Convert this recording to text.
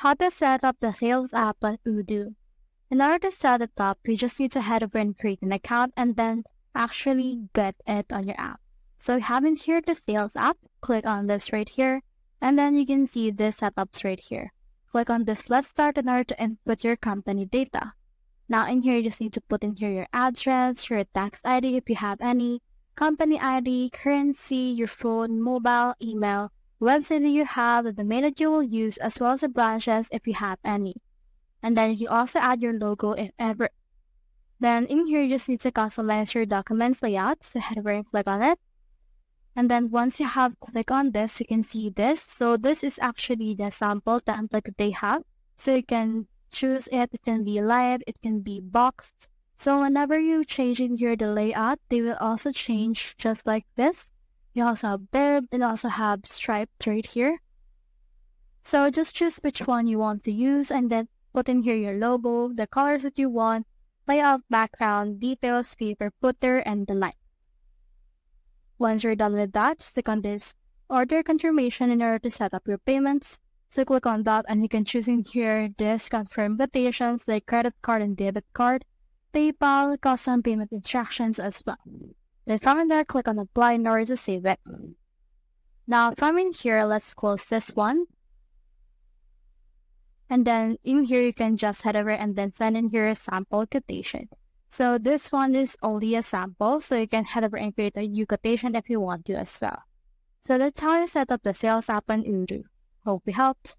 How to set up the sales app on Odoo. In order to set it up, you just need to head over and create an account and then actually get it on your app. So having here the sales app, click on this right here, and then you can see this setups right here. Click on this Let's Start in order to input your company data. Now in here, you just need to put in here your address, your tax ID if you have any, company ID, currency, your phone, mobile, email, website that you have, the domain that you will use, as well as the branches if you have any. And then you also add your logo if ever. Then in here, you just need to customize your documents layout. So head over and click on it. And then once you have clicked on this, you can see this. So this is actually the sample template that they have. So you can choose it. It can be live. It can be boxed. So whenever you change in here the layout, they will also change just like this. You also have bib and also have striped right here. So just choose which one you want to use and then put in here your logo, the colors that you want, layout, background, details, paper footer, and the like. Once you're done with that, just click on this order confirmation in order to set up your payments. So click on that and you can choose in here this confirm quotations like credit card and debit card, PayPal, custom payment instructions as well. Then from in there, click on apply in order to save it. Now from in here, let's close this one. And then in here, you can just head over and then send in here a sample quotation. So this one is only a sample, so you can head over and create a new quotation if you want to as well. So that's how you set up the sales app on Odoo. Hope we helped.